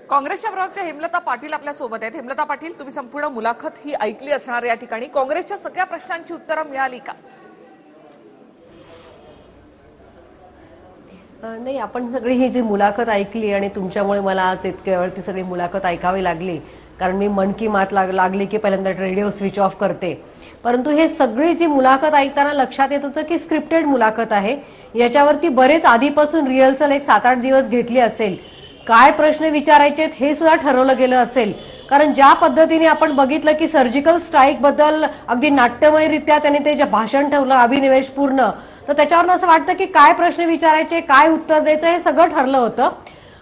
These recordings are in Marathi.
काँग्रेसच्या प्रवक्त्या हेमलता पाटील आपल्या सोबत आहेत। हेमलता पाटील, तुम्ही संपूर्ण मुलाखत ही ऐकली असणार या ठिकाणी काँग्रेसच्या सगळ्या प्रश्नांची उत्तरं मिळाली का? नाही, आपण सगळी ही जी मुलाखत ऐकली आणि तुमच्यामुळे मला आज इतक्या वेळ ती सगळी मुलाखत ऐकावी लागली, कारण मी मन की बात लागली की पहिल्यांदा रेडिओ स्विच ऑफ करते। परंतु हे सगळी जी मुलाखत ऐकताना लक्षात येत होतं की स्क्रिप्टेड मुलाखत आहे। याच्यावरती बरेच आधीपासून रिहर्सल एक 7-8 दिवस घेतली असेल, काय प्रश्न विचारायचे हे सुद्धा ठरवलं गेलं असेल। कारण ज्या पद्धतीने आपण बघितलं की सर्जिकल स्ट्राईक बद्दल अगदी नाट्यमयरित्या त्यांनी ते जे भाषण ठेवलं अभिनिवेशपूर्ण, तर त्याच्यावर असं वाटतं की काय प्रश्न विचारायचे, काय उत्तर द्यायचं हे सगळं ठरलं होतं।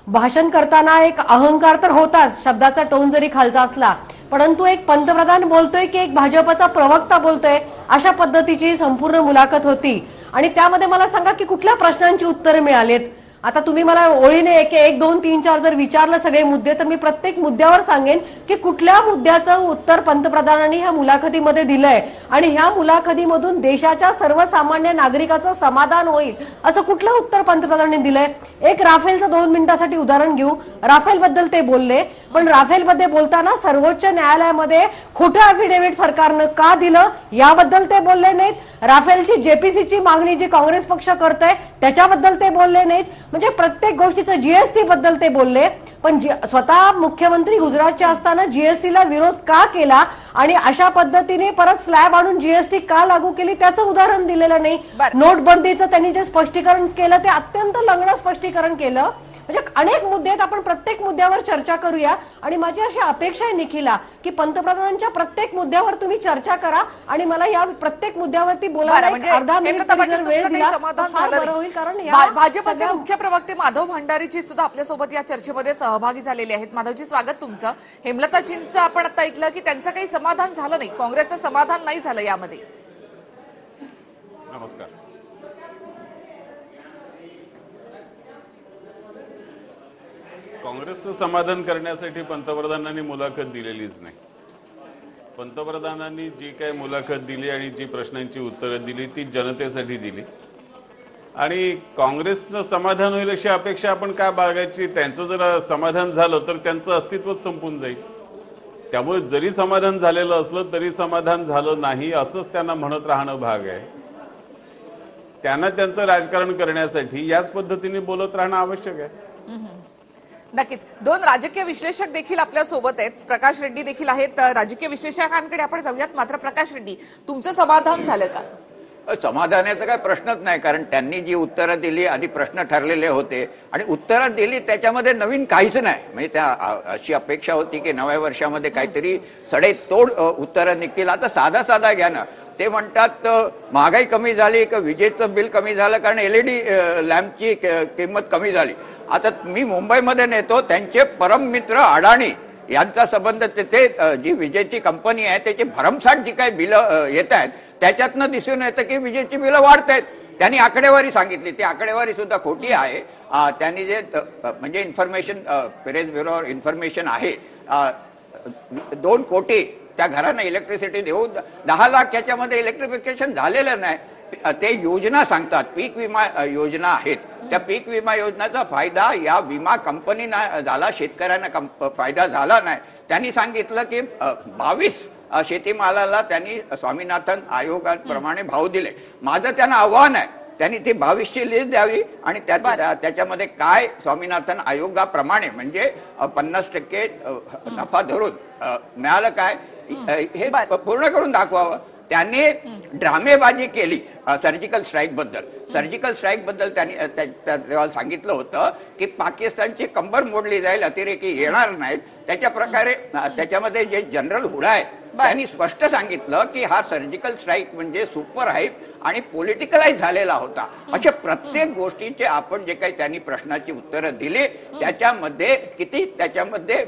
भाषण करताना एक अहंकार तर होताच, शब्दाचा टोन जरी खालचा असला, परंतु एक पंतप्रधान बोलतोय की एक भाजपचा प्रवक्ता बोलतोय, अशा पद्धतीची संपूर्ण मुलाखत होती। आणि त्यामध्ये मला सांगा की कुठल्या प्रश्नांची उत्तरे मिळालीत? आता तुम्ही मला ओळीने 1, 2, 3, 4 जर विचारलं सगळे मुद्दे, तर मी प्रत्येक मुद्द्यावर सांगेन की कुठल्या मुद्द्याचं उत्तर पंतप्रधानांनी ह्या मुलाखतीमध्ये दिलंय आणि ह्या मुलाखतीमधून देशाच्या सर्वसामान्य नागरिकाचं समाधान होईल असं कुठलं उत्तर पंतप्रधानांनी दिलंय? एक राफेलचं 2 मिनिटांसाठी उदाहरण घेऊ। राफेल बद्दल ते बोलले, पण राफेल मध्ये बोलताना सर्वोच्च न्यायालयामध्ये खोटं अॅफिडेव्हिट सरकारनं का दिलं याबद्दल ते बोलले नाहीत। राफेलची जेपीसीची मागणी जी काँग्रेस पक्ष करतोय त्याच्याबद्दल ते बोलले नाहीत। म्हणजे प्रत्येक गोष्टीचं जीएसटी बद्दल ते बोलले, पण स्वतः मुख्यमंत्री गुजरातचे असताना जीएसटीला विरोध का केला आणि अशा पद्धतीने परत स्लॅब आणून जीएसटी का लागू केली त्याचं उदाहरण दिलेलं नाही। नोटबंदीचं त्यांनी जे स्पष्टीकरण केलं ते अत्यंत लंगडं स्पष्टीकरण केलं। म्हणजे अनेक मुद्दे आहेत, आपण प्रत्येक मुद्द्यावर चर्चा करूया आणि माझी अशी अपेक्षा आहे निखिला की पंतप्रधानांच्या प्रत्येक मुद्द्यावर तुम्ही चर्चा करा आणि मला या प्रत्येक मुद्द्यावरती बोलायला अर्धा मिनिट वेळ दिला तर होईल। कारण भाजपचे मुख्य प्रवक्ते माधव भंडारीजी सुद्धा आपल्यासोबत या चर्चेमध्ये सहभागी झालेले आहेत। माधवजी, स्वागत तुमचं। हेमलताजींचं आपण आता ऐकलं की त्यांचं काही समाधान झालं नाही, काँग्रेसचं समाधान नाही झालं यामध्ये। नमस्कार। काँग्रेसचं समाधान करण्यासाठी पंतप्रधानांनी मुलाखत दिलेलीच नाही। पंतप्रधानांनी जी काही मुलाखत दिली आणि जी प्रश्नांची उत्तरं दिली ती जनतेसाठी दिली आणि काँग्रेसचं समाधान होईल अशी अपेक्षा आपण काय बाळगायची? त्यांचं जर समाधान झालं तर त्यांचं अस्तित्वच संपून जाईल। त्यामुळे जरी समाधान झालेलं असलं तरी समाधान झालं नाही असंच त्यांना म्हणत राहणं भाग आहे। त्यांना त्यांचं राजकारण करण्यासाठी याच पद्धतीने बोलत राहणं आवश्यक आहे। नक्कीच। 2 राजकीय विश्लेषक देखील आपल्या सोबत आहेत, प्रकाश रेड्डी देखील आहेत। राजकीय विश्लेषकांकडे आपण जाऊयात। मात्र प्रकाश रेड्डी, तुमचं समाधान झालं का? समाधानाचा काय प्रश्नच नाही, कारण त्यांनी जी उत्तरं दिली आधी प्रश्न ठरलेले होते आणि उत्तरं दिली त्याच्यामध्ये नवीन काहीच नाही। म्हणजे त्या अशी अपेक्षा होती की नव्या वर्षामध्ये काहीतरी सडेतोड उत्तरं निघतील। आता साधा घ्या ना, ते म्हणतात महागाई कमी झाली का विजेचं बिल कमी झालं कारण एलईडी लॅम्पची किंमत कमी झाली। आता मी मुंबईमध्ये नेतो, त्यांचे परम मित्र अडाणी यांचा संबंध, ते जी विजेची कंपनी आहे त्याची भरमसाठ जी काही बिलं येत आहेत त्याच्यातनं दिसून येतं की विजेची बिलं वाढत आहेत। त्यांनी आकडेवारी सांगितली, ती आकडेवारी सुद्धा खोटी आहे। त्यांनी जे म्हणजे इन्फॉर्मेशन प्रेस ब्युरोवर इन्फॉर्मेशन आहे, 2 कोटी त्या घरांना इलेक्ट्रिसिटी देऊन 10 लाख याच्यामध्ये इलेक्ट्रिफिकेशन झालेलं नाही। ते योजना सांगतात, पीक विमा योजना आहेत, त्या पीक विमा योजनेचा फायदा या विमा कंपनीना झाला, शेतकऱ्यांना फायदा झाला नाही। त्यांनी सांगितलं की 22 शेतीमालाला त्यांनी स्वामीनाथन आयोगाप्रमाणे भाव दिले। माझं त्यांना आव्हान आहे, त्यांनी ती 22ची लिस्ट द्यावी आणि त्याच्यामध्ये काय स्वामीनाथन आयोगाप्रमाणे म्हणजे 50% नफा धरून मिळालं काय हे पूर्ण करून दाखवावं। त्यांनी ड्रामेबाजी केली सर्जिकल स्ट्राईक बद्दल त्यांनी तेव्हा सांगितलं होतं की पाकिस्तानची कंबर मोडली जाईल, अतिरेकी येणार नाहीत। त्याच्या प्रकारे त्याच्यामध्ये जे जनरल हुडा आहेत त्यांनी स्पष्ट सांगितलं की हा सर्जिकल स्ट्राईक म्हणजे सुपर हाईप आणि पॉलिटिकलाइज झालेला होता। अशा प्रत्येक गोष्टीचे आपण जे काही त्यांनी प्रश्नाची उत्तरं दिली त्याच्यामध्ये किती त्याच्यामध्ये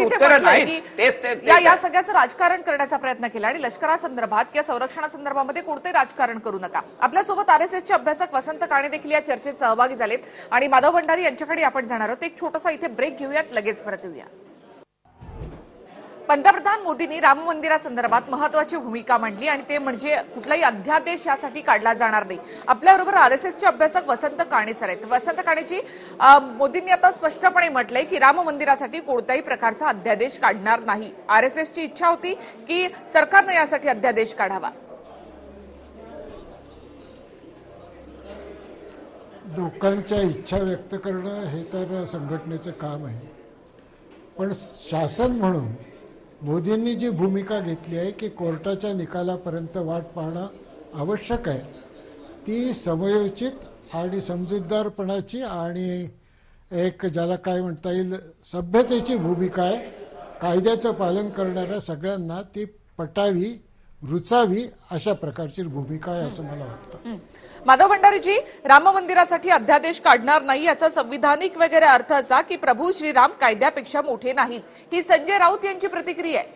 उत्तरं नाहीत। या सगळ्याचं राजकारण करण्याचा प्रयत्न केला आणि लष्करासंदर्भात किंवा संरक्षणासंदर्भामध्ये कोणते राजकारण करू नका। आपल्यासोबत आरएसएसचे अभ्यासक वसंत काणे देखील या चर्चेत सहभागी झालेत आणि माधव भंडारी यांच्याकडे आपण जाणार आहोत। एक छोटासा इथे ब्रेक घेऊयात, लगेच परत येऊया। पंतप्रधान मोदींनी राम मंदिरासंदर्भात महत्वाची भूमिका मांडली आणि ते म्हणजे कुठलाही अध्यादेश यासाठी काढला जाणार नाही. आपल्याबरोबर आरएसएसचे अभ्यासक वसंत काणे सर आहेत. वसंत काणेजी, मोदींनी आता स्पष्टपणे म्हटलंय की राम मंदिरासाठी कोणत्याही प्रकारचा अध्यादेश काढणार नाही. आरएसएसची इच्छा होती की सरकारने यासाठी अध्यादेश काढावा. लोकांच्या इच्छा व्यक्त करणं हे तर संघटनेचं काम आहे, पण शासन म्हणून मोदींनी जी भूमिका घेतली आहे की कोर्टाच्या निकालापर्यंत वाट पाहणं आवश्यक आहे, ती समयोचित आणि समजूतदारपणाची आणि एक ज्याला काय म्हणता येईल सभ्यतेची भूमिका आहे. कायद्याचं पालन करणाऱ्या सगळ्यांना ती पटावी, रुचावी अशा प्रकारची भूमिका आहे असं मला वाटतं. माधव भंडारीजी, राम मंदिरासाठी अध्यादेश काढणार नाही याचा संविधानिक वगैरे अर्थ असा की प्रभू श्रीराम कायद्यापेक्षा मोठे नाहीत, ही संजय राऊत यांची प्रतिक्रिया आहे.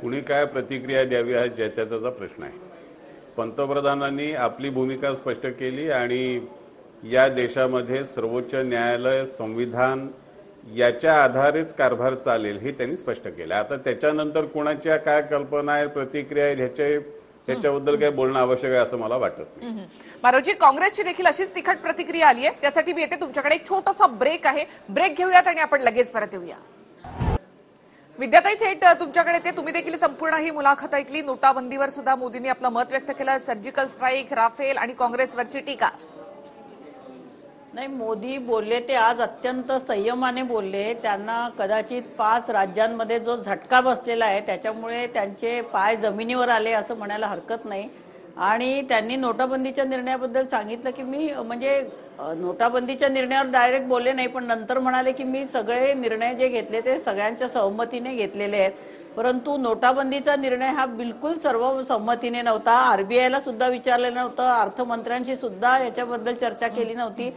कुणी काय प्रतिक्रिया द्यावी हा ज्याचा त्याचा प्रश्न आहे. पंतप्रधानांनी आपली भूमिका स्पष्ट केली आणि या देशामध्ये सर्वोच्च न्यायालय, संविधान याच्या आधारेच कारभार चालेल हे त्यांनी स्पष्ट केलं. आता त्याच्यानंतर कोणाच्या काय कल्पना आहे, प्रतिक्रिया आहे ह्याच्याबद्दल काय बोलणं आवश्यक आहे असं मला वाटत नाही. माधवजी, काँग्रेसची देखील अशीच तिखट प्रतिक्रिया आली आहे. त्यासाठी मी येते तुमच्याकडे. एक छोटासा ब्रेक आहे, ब्रेक घेऊयात आणि आपण लगेच परत येऊया. विद्याताई, थेट तुमच्याकडे ते तुम्ही देखील संपूर्ण ही मुलाखत ऐकली. नोटाबंदीवर सुद्धा मोदींनी आपलं मत व्यक्त केलं. सर्जिकल स्ट्राईक, राफेल आणि काँग्रेसवरची टीका. नाही, मोदी बोलले ते आज अत्यंत संयमाने बोलले. त्यांना कदाचित 5 राज्यांमध्ये जो झटका बसलेला आहे त्याच्यामुळे त्यांचे पाय जमिनीवर आले असं म्हणायला हरकत नाही. आणि त्यांनी नोटाबंदीच्या निर्णयाबद्दल सांगितलं की मी म्हणजे नोटाबंदीच्या निर्णयावर डायरेक्ट बोलले नाही, पण नंतर म्हणाले की मी सगळे निर्णय जे घेतले ते सगळ्यांच्या सहमतीने घेतलेले आहेत. परंतु नोटाबंदीचा निर्णय हा बिलकुल सर्व संमतीने नव्हता. आरबीआयला सुद्धा विचारलं नव्हतं, अर्थमंत्र्यांशी सुद्धा याच्याबद्दल चर्चा केली नव्हती.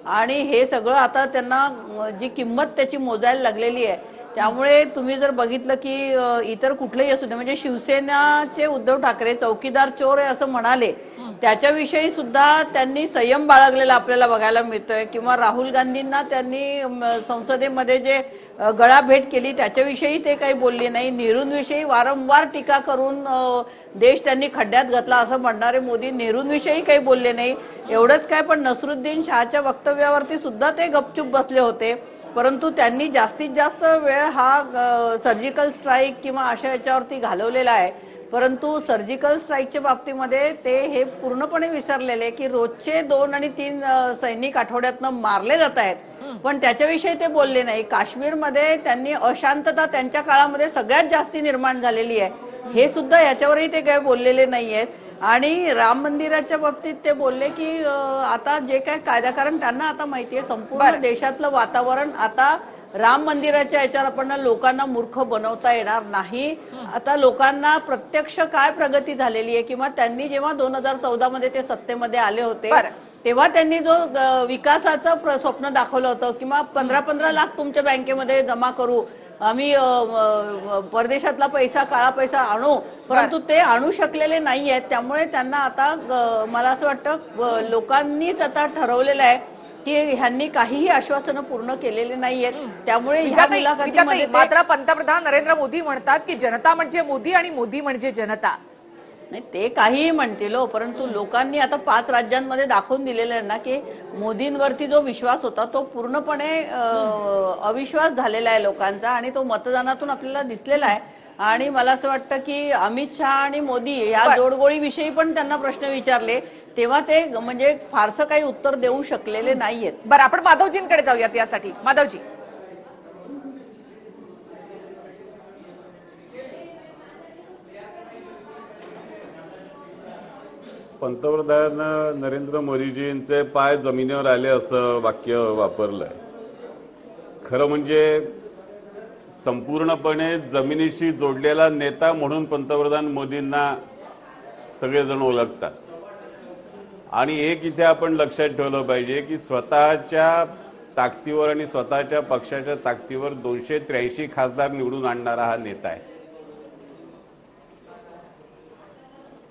आणि हे सगळं आता त्यांना जी किंमत त्याची मोजायला लागलेली आहे. त्यामुळे तुम्ही जर बघितलं की इतर कुठलेही असू दे, म्हणजे शिवसेनाचे उद्धव ठाकरे चौकीदार चोर आहे असं म्हणाले, त्याच्याविषयी सुद्धा त्यांनी संयम बाळगलेला आपल्याला बघायला मिळतोय. किंवा राहुल गांधींना त्यांनी संसदेमध्ये जे गळाभेट केली त्याच्याविषयी ते काही बोलले नाही. नेहरूंविषयी वारंवार टीका करून देश त्यांनी खड्ड्यात घातला असं म्हणणारे मोदी नेहरूंविषयी काही बोलले नाही. एवढंच काय, पण नसरुद्दीन शहाच्या वक्तव्यावरती सुद्धा ते गपचूप बसले होते. परंतु त्यांनी जास्तीत जास्त वेळ हा सर्जिकल स्ट्राईक किंवा अशा याच्यावरती घालवलेला आहे. परंतु सर्जिकल स्ट्राईकच्या बाबतीमध्ये ते हे पूर्णपणे विसरलेले की रोजचे 2 आणि 3 सैनिक आठवड्यातनं मारले जात आहेत, पण त्याच्याविषयी ते बोलले नाही. काश्मीरमध्ये त्यांनी अशांतता त्यांच्या काळामध्ये सगळ्यात जास्ती निर्माण झालेली आहे, हे सुद्धा याच्यावरही ते काही बोललेले नाहीयेत. आणि राम मंदिराच्या बाबतीत ते बोलले की आता जे काय कायदा, कारण त्यांना आता माहितीये संपूर्ण देशातलं वातावरण आता राम मंदिराच्या याच्यावर आपण लोकांना मूर्ख बनवता येणार नाही. आता लोकांना प्रत्यक्ष काय प्रगती झालेली आहे, किंवा त्यांनी जेव्हा 2014 मध्ये ते सत्तेमध्ये आले होते तेव्हा त्यांनी जो विकासाचं स्वप्न दाखवलं होतं, किंवा 15-15 लाख तुमच्या बँकेमध्ये जमा करू, आम्ही परदेशातला पैसा, काळा पैसा आणू, परंतु ते आणू शकलेले नाही आहेत. त्यामुळे त्यांना आता मला असं वाटतं लोकांनीच आता ठरवलेलं आहे की ह्यांनी काहीही आश्वासनं पूर्ण केलेले नाहीयेत. त्यामुळे मात्र पंतप्रधान नरेंद्र मोदी म्हणतात की जनता म्हणजे मोदी आणि मोदी म्हणजे जनता. नाही, ते काहीही म्हणतील, परंतु लोकांनी आता 5 राज्यांमध्ये दाखवून दिलेलं आहे ना की मोदींवरती जो विश्वास होता तो पूर्णपणे अविश्वास झालेला आहे लोकांचा, आणि तो मतदानातून आपल्याला दिसलेला आहे. आणि मला असं वाटतं की अमित शहा आणि मोदी या जोडगोळीविषयी पण त्यांना प्रश्न विचारले तेव्हा ते म्हणजे फारसं काही उत्तर देऊ शकलेले नाहीयेत. बरं, आपण माधवजींकडे जाऊयात यासाठी. माधवजी, पंतप्रधान नरेंद्र मोदीजींचे पाय जमिनीवर आले असं वाक्य वापरलंय. खरं म्हणजे संपूर्णपणे जमिनीशी जोडलेला नेता म्हणून पंतप्रधान मोदींना सगळेजण ओळखतात. आणि एक इथे आपण लक्षात ठेवलं पाहिजे की स्वतःच्या ताकदीवर आणि स्वतःच्या पक्षाच्या ताकदीवर 283 खासदार निवडून आणणारा हा नेता आहे.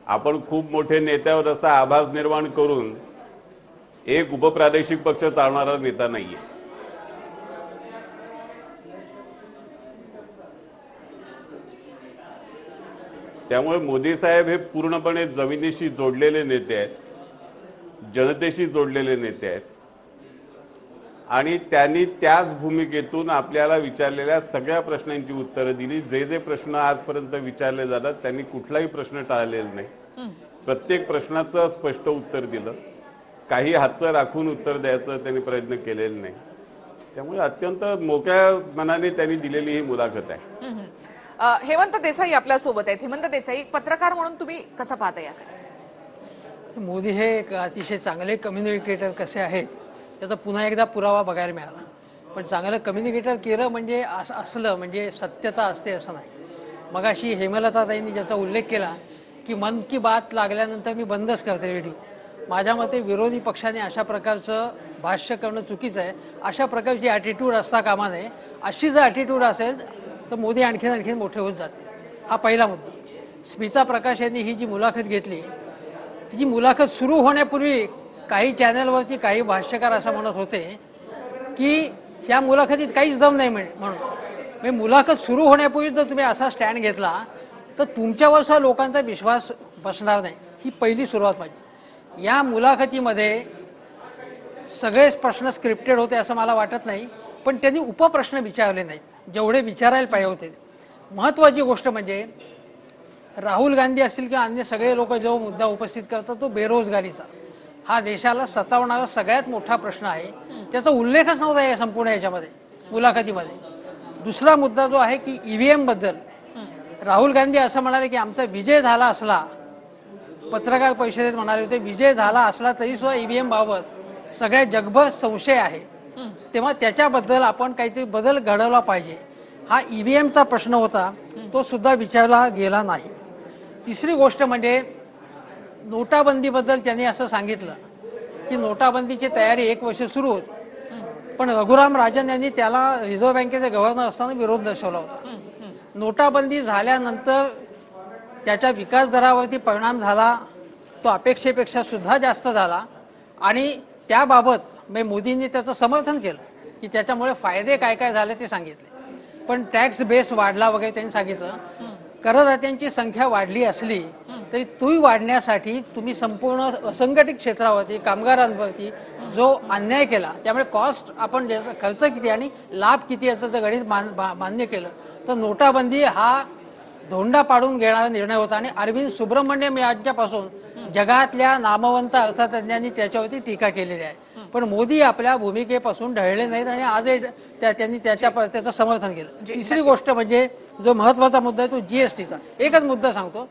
आपण खूप मोठे नेत्यावर असा आभास निर्माण करून एक उपप्रादेशिक पक्ष चालणारा नेता नाहीये. त्यामुळे मोदी साहेब हे पूर्णपणे जमिनीशी जोडलेले नेते आहेत, जनतेशी जोडलेले नेते आहेत आणि त्यांनी त्याच भूमिकेतून आपल्याला विचारलेल्या सगळ्या प्रश्नांची उत्तरं दिली. जे जे प्रश्न आजपर्यंत विचारले जातात त्यांनी कुठलाही प्रश्न टाळलेला नाही. प्रत्येक प्रश्नाचं स्पष्ट उत्तर दिलं. काही हातचं राखून उत्तर द्यायचं त्यांनी प्रयत्न केलेला नाही. त्यामुळे अत्यंत मोकळ्या मनाने त्यांनी दिलेली ही मुलाखत आहे. हेमंत देसाई आपल्या सोबत आहेत. हेमंत देसाई, पत्रकार म्हणून तुम्ही कसं पाहता याकडे? मोदी हे एक अतिशय चांगले कम्युनिकेटर कसे आहेत त्याचा पुन्हा एकदा पुरावा बघायला मिळाला. पण चांगलं कम्युनिकेटर केलं म्हणजे असलं म्हणजे सत्यता असते असं नाही. मगाशी हेमलताताईंनी ज्याचा उल्लेख केला की मन की बात लागल्यानंतर मी बंदच करते रेडिओ. माझ्या मते विरोधी पक्षाने अशा प्रकारचं भाष्य करणं चुकीचं आहे. अशा प्रकारची ॲटिट्यूड असता कामा नये. अशी जर ॲटिट्यूड असेल तर मोदी आणखीन मोठे होत जाते. हा पहिला मुद्दा. स्मिता प्रकाश यांनी ही जी मुलाखत घेतली ती मुलाखत सुरू होण्यापूर्वी काही चॅनलवरती काही भाष्यकार असं म्हणत होते की ह्या मुलाखतीत काहीच दम नाही म्हणून. मुलाखत सुरू होण्यापूर्वी जर तुम्ही असा स्टँड घेतला तर तुमच्यावर सुद्धा लोकांचा विश्वास बसणार नाही. ही पहिली सुरुवात माझी. या मुलाखतीमध्ये सगळेच प्रश्न स्क्रिप्टेड होते असं मला वाटत नाही, पण त्यांनी उपप्रश्न विचारले नाहीत जेवढे विचारायला पाहिजे होते. महत्त्वाची गोष्ट म्हणजे राहुल गांधी असतील किंवा अन्य सगळे लोक जो मुद्दा उपस्थित करतात तो बेरोजगारीचा. हा देशाला सतावणारा सगळ्यात मोठा प्रश्न आहे. त्याचा उल्लेखच नव्हता या संपूर्ण याच्यामध्ये मुलाखतीमध्ये. दुसरा मुद्दा जो आहे की ईव्हीएम बद्दल राहुल गांधी असं म्हणाले की आमचा विजय झाला असला, पत्रकार परिषदेत म्हणाले होते विजय झाला असला तरी सुद्धा ईव्हीएम बाबत सगळ्या जगभर संशय आहे, तेव्हा त्याच्याबद्दल आपण काहीतरी बदल घडवला पाहिजे. हा ईव्हीएमचा प्रश्न होता, तो सुद्धा विचारला गेला नाही. तिसरी गोष्ट म्हणजे नोटाबंदीबद्दल त्यांनी असं सांगितलं की नोटाबंदीची तयारी 1 वर्ष सुरू होती, पण रघुराम राजन यांनी त्याला रिझर्व्ह बँकेचे गव्हर्नर असताना विरोध दर्शवला होता. नोटाबंदी झाल्यानंतर त्याच्या विकास दरावरती परिणाम झाला, तो अपेक्षेपेक्षा सुद्धा जास्त झाला आणि त्याबाबत मोदींनी त्याचं समर्थन केलं की त्याच्यामुळे फायदे काय काय झाले ते सांगितले. पण टॅक्स बेस वाढला वगैरे त्यांनी सांगितलं. करदात्यांची संख्या वाढली असली तरी ती वाढण्यासाठी तुम्ही संपूर्ण असंघटित क्षेत्रावरती कामगारांवरती जो अन्याय केला, त्यामुळे कॉस्ट आपण खर्च किती आणि लाभ किती याचं जर गणित मान्य केलं तर नोटाबंदी हा धोंडा पाडून घेणारा निर्णय होता. आणि अरविंद सुब्रमण्यम यांच्यापासून जगातल्या नामवंत अर्थतज्ञांनी त्याच्यावरती टीका केलेली आहे. पण मोदी आपल्या भूमिकेपासून ढळले नाहीत आणि आजही त्यांनी त्याचं समर्थन केलं. तिसरी गोष्ट म्हणजे जो महत्वाचा मुद्दा आहे तो जीएसटीचा. एकच मुद्दा सांगतो.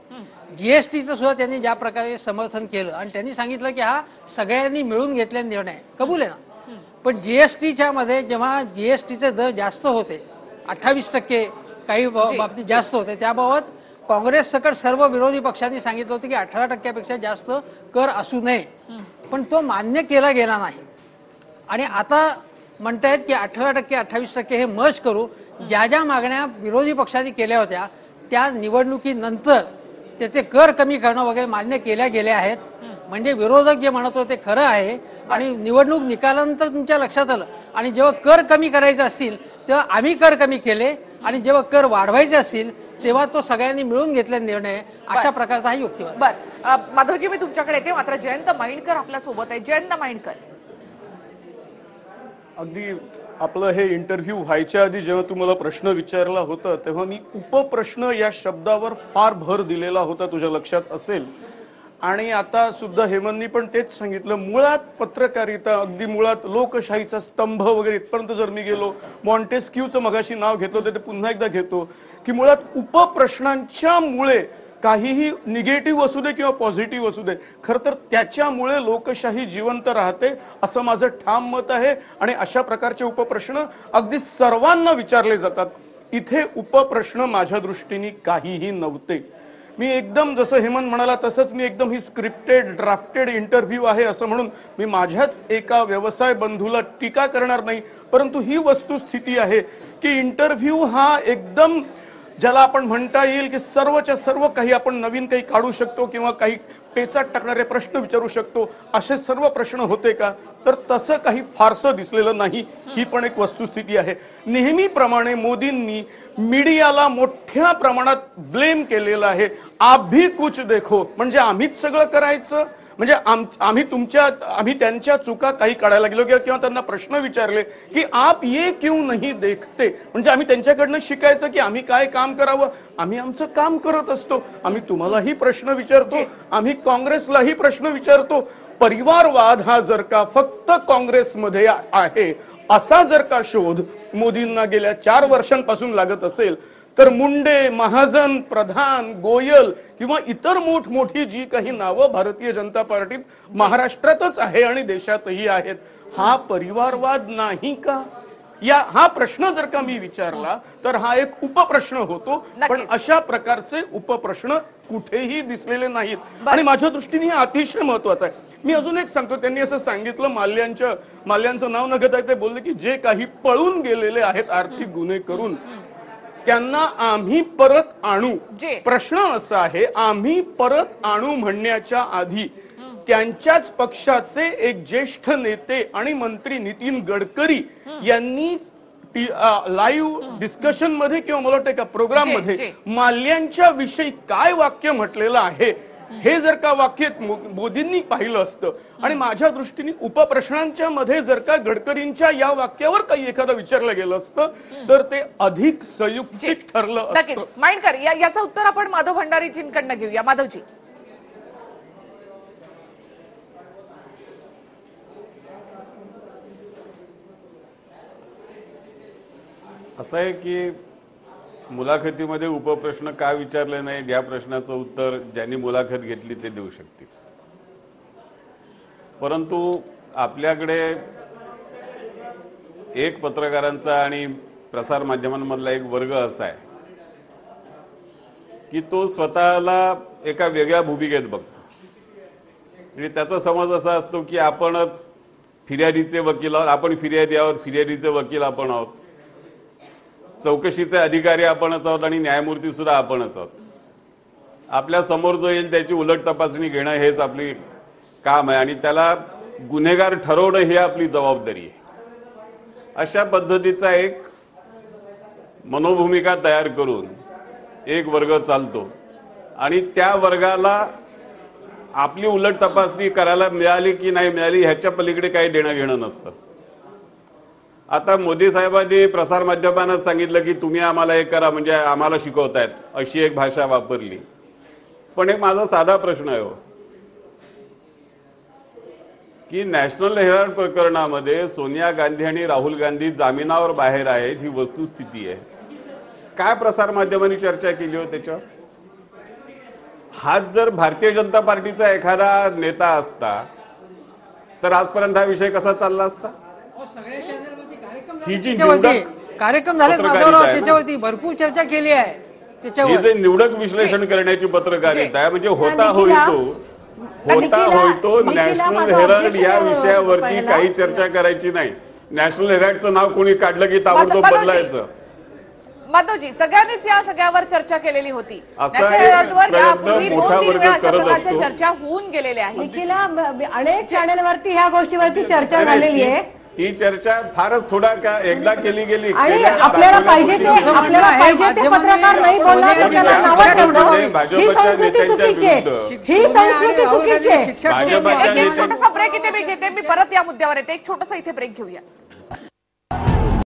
जीएसटीचं सुद्धा त्यांनी ज्या प्रकारे समर्थन केलं आणि त्यांनी सांगितलं की हा सगळ्यांनी मिळून घेतलेला निर्णय कबूल आहे ना. पण जीएसटीच्या मध्ये जेव्हा जीएसटीचे दर जास्त होते 28% काही बाबतीत जास्त होते, त्याबाबत काँग्रेस सकट सर्व विरोधी पक्षांनी सांगितलं होतं की 18%पेक्षा जास्त कर असू नये, पण तो मान्य केला गेला नाही. आणि आता म्हणतायत की 18% 28% हे मर्ज करू. ज्या ज्या मागण्या विरोधी पक्षांनी केल्या होत्या त्या निवडणुकीनंतर त्याचे कर कमी करणं वगैरे मान्य केल्या गेल्या आहेत. म्हणजे विरोधक जे म्हणत होते खरं आहे आणि निवडणूक निकालानंतर तुमच्या लक्षात आलं. आणि जेव्हा कर कमी करायचे असतील तेव्हा आम्ही कर कमी केले आणि जेव्हा कर वाढवायचे असतील तेव्हा तो सगळ्यांनी मिळून घेतलेला निर्णय. अशा प्रकारचा हा युक्तिवाद. बरं माधवजी, मी तुमच्याकडे येते. मात्र जयंत माइंडकर आपल्या सोबत आहे. जयंत माइंडकर, अगदी आपलं हे इंटरव्ह्यू व्हायच्या आधी जेव्हा तुम्हाला प्रश्न विचारला होता तेव्हा मी उपप्रश्न या शब्दावर फार भर दिलेला होता, तुझ्या लक्षात असेल. आणि आता सुद्धा हेमंतनी पण तेच सांगितलं. मुळात पत्रकारिता, अगदी मुळात लोकशाहीचा स्तंभ वगैरे इथपर्यंत जर मी गेलो, मॉन्टेस्क्यूचं मगाशी नाव घेतलं होतं ते पुन्हा एकदा घेतो की मुळात उपप्रश्नांच्या मुळे काहीही निगेटिव्ह असू दे किंवा पॉझिटिव्ह असू दे, खरं तर त्याच्यामुळे लोकशाही जिवंत राहते असं माझं ठाम मत आहे. आणि अशा प्रकारचे उपप्रश्न अगदी सर्वांना विचारले जातात. इथे उपप्रश्न माझ्या दृष्टीने काहीही नव्हते. मी एकदम जसं हेमंत म्हणाला तसंच मी एकदम ही स्क्रिप्टेड ड्राफ्टेड इंटरव्ह्यू आहे असं म्हणून मी माझ्याच एका व्यवसाय बंधूला टीका करणार नाही. परंतु ही वस्तुस्थिती आहे की इंटरव्ह्यू हा एकदम ज्याला आपण म्हणता येईल की सर्वच्या सर्व काही आपण नवीन काही काढू शकतो किंवा काही पेचात टाकणारे प्रश्न विचारू शकतो, असे सर्व प्रश्न होते का? तर तसं काही फारसं दिसलेलं नाही. ही पण एक वस्तुस्थिती आहे. नेहमीप्रमाणे मोदींनी मीडियाला मोठ्या प्रमाणात ब्लेम केलेलं आहे. आप भी कुछ देखो, म्हणजे आम्हीच सगळं करायचं, म्हणजे आम्ही त्यांच्या चुका काही काढायला गेलो किंवा त्यांना प्रश्न विचारले की आप ये क्यों नहीं देखते, म्हणजे आम्ही त्यांच्याकडनं शिकायचं की आम्ही काय काम करावं. आम्ही आमचं काम करत असतो. आम्ही तुम्हालाही प्रश्न विचारतो, आम्ही काँग्रेसलाही प्रश्न विचारतो. परिवारवाद हा जर का फक्त काँग्रेसमध्ये आहे असा जर का शोध मोदींना गेल्या 4 वर्षांपासून लागत असेल, तर मुंडे, महाजन, प्रधान, गोयल किंवा इतर मोठमोठी जी काही नावं भारतीय जनता पार्टीत महाराष्ट्रातच आहे आणि देशातही आहेत, हा परिवारवाद नाही का? हा प्रश्न जर का मी विचारला तर हा एक उपप्रश्न होतो. पण अशा प्रकारचे उपप्रश्न कुठेही दिसलेले नाहीत आणि माझ्या दृष्टीने हे अतिशय महत्वाचं आहे. मी अजून एक सांगतो, त्यांनी असं सांगितलं, माल्यांचं नाव न घेता ते बोलले की जे काही पळून गेलेले आहेत आर्थिक गुन्हे करून त्यांना आम्ही परत आणू. प्रश्न असा आहे, आम्ही परत आणू म्हणण्याच्या आधी त्यांच्याच पक्षाचे एक ज्येष्ठ नेते आणि मंत्री नितीन गडकरी यांनी लाईव्ह डिस्कशन मध्ये किंवा मला वाटतं का प्रोग्राम मध्ये माल्यांच्या विषयी काय वाक्य म्हटलेलं आहे हे जर का वाक्य मोदींनी पाहिलं असतं आणि माझ्या दृष्टीने उपप्रश्नांच्या मध्ये जर का गडकरींच्या या वाक्यावर काही एखादं विचारलं गेलं असतं तर ते अधिक संयुक्तिक ठरलं असतं. माइंडकर, याचं उत्तर आपण माधव भंडारीजींकडनं घेऊया. माधवजी. असं आहे की मुलाखतीमध्ये उपप्रश्न का विचारले नाही या प्रश्नाचं उत्तर ज्यांनी मुलाखत घेतली ते देऊ शकतील. परंतु आपल्याकडे एक पत्रकारांचा आणि प्रसार माध्यमांमधला एक वर्ग असा आहे की तो स्वतःला एका वेगळ्या भूमिकेत बघतो आणि त्याचा समज असा असतो की आपणच फिर्यादीचे वकील आहोत, आपण फिर्यादी आहोत, फिर्यादीचे वकील आपण आहोत, चौकशीचे अधिकारी आपणच आहोत आणि न्यायमूर्ती सुद्धा आपणच आहोत. आपल्या समोर जो येईल त्याची उलट तपासणी घेणं हेच आपली काम आहे आणि त्याला गुन्हेगार ठरवणं ही आपली जबाबदारी आहे. अशा पद्धतीचा एक मनोभूमिका तयार करून एक वर्ग चालतो आणि त्या वर्गाला आपली उलट तपासणी करायला मिळाली की नाही मिळाली ह्याच्या पलीकडे काही देणं घेणं नसतं. आता मोदी साहेबांनी प्रसार माध्यमांना सांगितलं की तुम्ही आम्हाला हे करा म्हणजे आम्हाला शिकवतायत अशी एक भाषा वापरली. पण एक माझा साधा प्रश्न आहे की नॅशनल हेराल्ड प्रकरणामध्ये सोनिया गांधी आणि राहुल गांधी जामिनावर बाहेर आहेत ही वस्तुस्थिती आहे. काय प्रसार माध्यमांनी चर्चा केली हो त्याच्यावर? हाच जर भारतीय जनता पार्टीचा एखादा नेता असता तर आजपर्यंत हा विषय कसा चालला असता? ही जी निवडक कार्यक्रम झाले त्याच्यावरती भरपूर चर्चा केली आहे. ही जे निवडक विश्लेषण करण्याची पत्रकारिता आहे म्हणजे होता होईतो नॅशनल हेराल्ड या विषयावरती काही चर्चा करायची नाही. नॅशनल हेराल्डचं नाव कोणी काढलं की ताबडतोब बदलायचं. माधवजी, सगळ्यांनीच या सगळ्यावर चर्चा केलेली होती. चर्चा होऊन गेलेल्या आहे. अनेक चॅनलवरती ह्या गोष्टीवरती चर्चा झालेली आहे. ती चर्चा फारच थोडा का एकदा केली गेली. आपल्याला पाहिजे ते पत्रकार नाही बोलला तर त्याला नावं ठेवणं ही संस्कृती चुकीची आहे. ही संस्कृती चुकीची आहे. एक छोटासा ब्रेक इथे मी घेते, मी परत या मुद्द्यावर येते. एक छोटासा इथे ब्रेक घेऊया.